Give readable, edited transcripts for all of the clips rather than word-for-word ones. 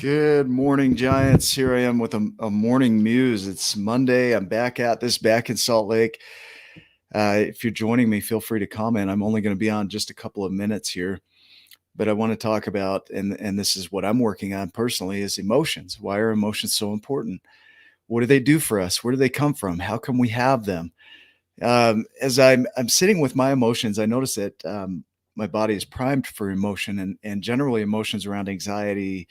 Good morning, Giants. Here I am with a morning muse. It's Monday. I'm back at this, back in Salt Lake. If you're joining me, feel free to comment. I'm only going to be on just a couple of minutes here, but I want to talk about, and this is what I'm working on personally, is emotions. Why are emotions so important? What do they do for us? Where do they come from? How come we have them? As I'm sitting with my emotions, I notice that my body is primed for emotion, and generally emotions around anxiety,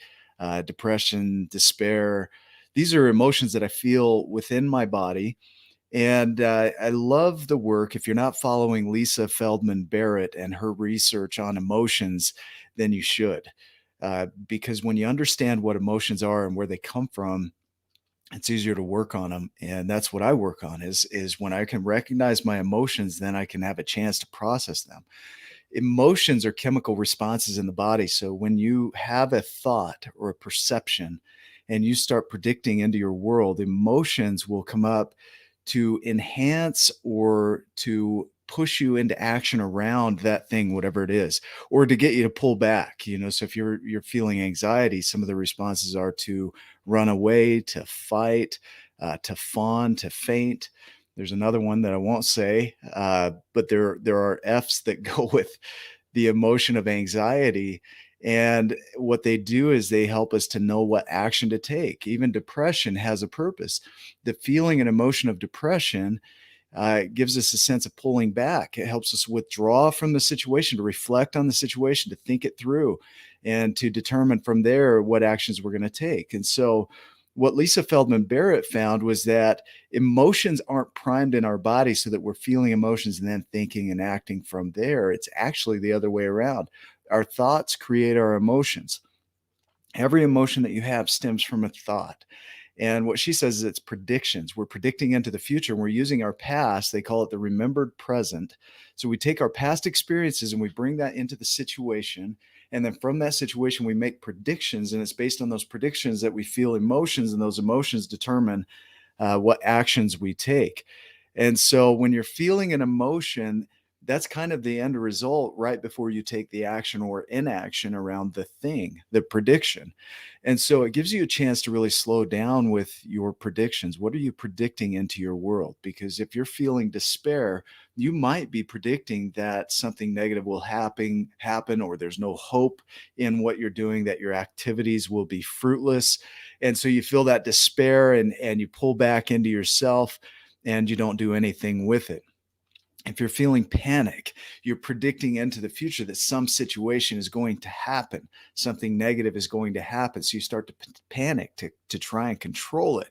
depression, despair. These are emotions that I feel within my body, and I love the work. If you're not following Lisa Feldman Barrett and her research on emotions, then you should, because when you understand what emotions are and where they come from, it's easier to work on them, and that's what I work on is when I can recognize my emotions, then I can have a chance to process them. Emotions are chemical responses in the body, so when you have a thought or a perception and you start predicting into your world, emotions will come up to enhance or to push you into action around that thing, whatever it is, or to get you to pull back. So if you're feeling anxiety, some of the responses are to run away, to fight, to fawn, to faint. There's another one that I won't say, but there are F's that go with the emotion of anxiety. And what they do is they help us to know what action to take. Even depression has a purpose. The feeling and emotion of depression gives us a sense of pulling back. It helps us withdraw from the situation, to reflect on the situation, to think it through, and to determine from there what actions we're going to take. And so, what Lisa Feldman Barrett found was that emotions aren't primed in our body so that we're feeling emotions and then thinking and acting from there. It's actually the other way around. Our thoughts create our emotions. Every emotion that you have stems from a thought. And what she says is it's predictions. We're predicting into the future. We're using our past. They call it the remembered present. So we take our past experiences and we bring that into the situation. And then from that situation, we make predictions. And it's based on those predictions that we feel emotions, and those emotions determine what actions we take. And so when you're feeling an emotion, that's kind of the end result right before you take the action or inaction around the thing, the prediction. And so it gives you a chance to really slow down with your predictions. What are you predicting into your world? Because if you're feeling despair, you might be predicting that something negative will happen, or there's no hope in what you're doing, that your activities will be fruitless. And so you feel that despair, and you pull back into yourself and you don't do anything with it. If you're feeling panic, you're predicting into the future that some situation is going to happen, something negative is going to happen. So you start to panic to try and control it.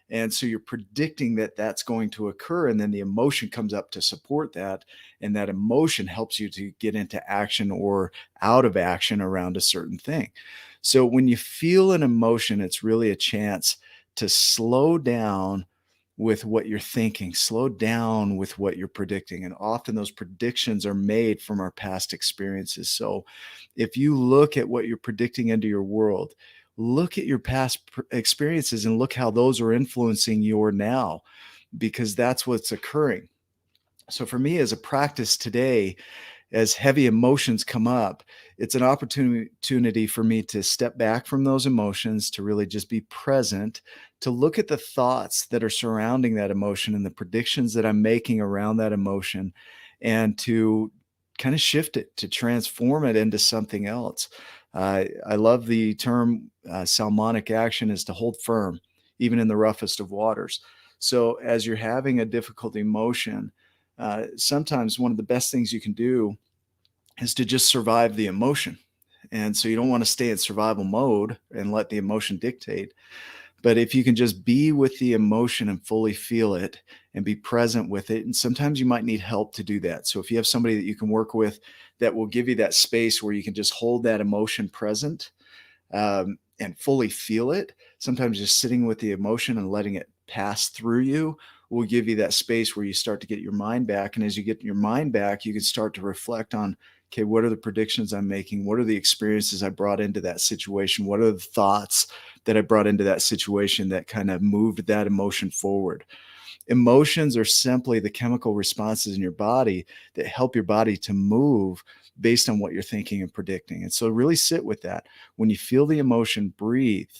And so you're predicting that that's going to occur. And then the emotion comes up to support that. And that emotion helps you to get into action or out of action around a certain thing. So when you feel an emotion, it's really a chance to slow down with what you're thinking, slow down with what you're predicting. And often those predictions are made from our past experiences. So if you look at what you're predicting into your world, look at your past experiences and look how those are influencing your now, because that's what's occurring. So for me, as a practice today, as heavy emotions come up, it's an opportunity for me to step back from those emotions, to really just be present, to look at the thoughts that are surrounding that emotion and the predictions that I'm making around that emotion, and to kind of shift it, to transform it into something else. I love the term salmonic action, is to hold firm, even in the roughest of waters. So as you're having a difficult emotion, sometimes one of the best things you can do is to just survive the emotion. And so you don't want to stay in survival mode and let the emotion dictate. But if you can just be with the emotion and fully feel it and be present with it, and sometimes you might need help to do that. So if you have somebody that you can work with that will give you that space where you can just hold that emotion present, and fully feel it, sometimes just sitting with the emotion and letting it pass through you will give you that space where you start to get your mind back. And as you get your mind back, you can start to reflect on, okay, what are the predictions I'm making? What are the experiences I brought into that situation? What are the thoughts that I brought into that situation that kind of moved that emotion forward? Emotions are simply the chemical responses in your body that help your body to move based on what you're thinking and predicting. And so really sit with that. When you feel the emotion, breathe.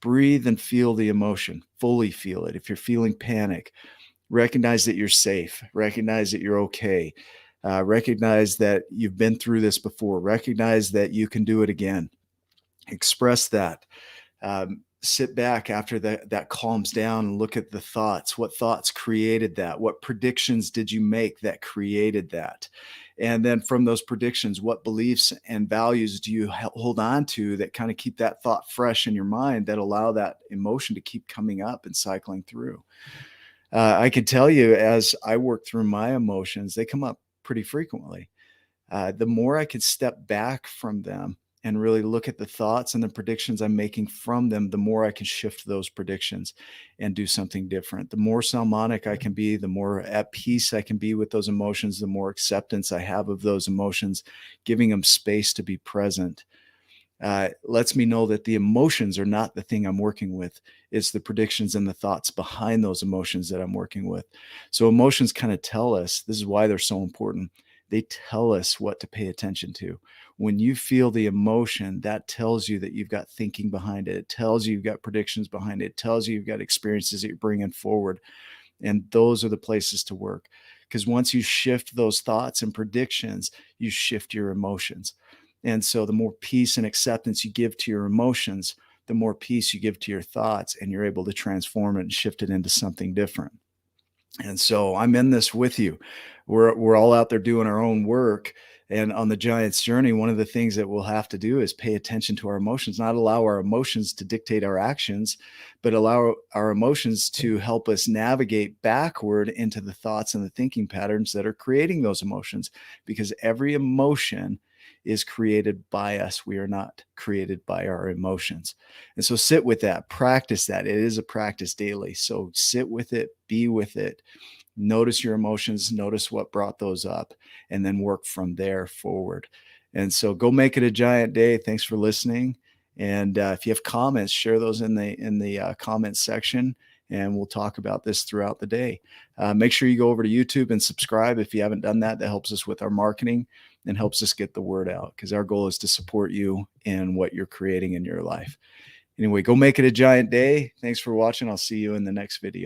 Breathe and feel the emotion. Fully feel it. If you're feeling panic, recognize that you're safe. Recognize that you're okay. Recognize that you've been through this before. Recognize that you can do it again. Express that. Sit back after that calms down and look at the thoughts. What thoughts created that? What predictions did you make that created that? And then from those predictions, what beliefs and values do you hold on to that kind of keep that thought fresh in your mind, that allow that emotion to keep coming up and cycling through? I can tell you, as I work through my emotions, they come up pretty frequently. The more I can step back from them and really look at the thoughts and the predictions I'm making from them, the more I can shift those predictions and do something different. The more Salmonic I can be, the more at peace I can be with those emotions, the more acceptance I have of those emotions, giving them space to be present. Lets me know that the emotions are not the thing I'm working with. It's the predictions and the thoughts behind those emotions that I'm working with. So emotions kind of tell us, this is why they're so important. They tell us what to pay attention to. When you feel the emotion, that tells you that you've got thinking behind it. It tells you you've got predictions behind it. It tells you you've got experiences that you're bringing forward. And those are the places to work. Because once you shift those thoughts and predictions, you shift your emotions. And so the more peace and acceptance you give to your emotions, the more peace you give to your thoughts, and you're able to transform it and shift it into something different. And so I'm in this with you. We're all out there doing our own work. And on the Giants journey, one of the things that we'll have to do is pay attention to our emotions, not allow our emotions to dictate our actions, but allow our emotions to help us navigate backward into the thoughts and the thinking patterns that are creating those emotions. Because every emotion is created by us. We are not created by our emotions. And so sit with that, practice that. It is a practice daily. So sit with it, be with it, notice your emotions, notice what brought those up, and then work from there forward. And so go make it a giant day. Thanks for listening. And if you have comments, share those in the comments section, and we'll talk about this throughout the day. Make sure you go over to YouTube and subscribe if you haven't done that. That helps us with our marketing and helps us get the word out, because our goal is to support you in what you're creating in your life. Anyway, go make it a giant day. Thanks for watching. I'll see you in the next video.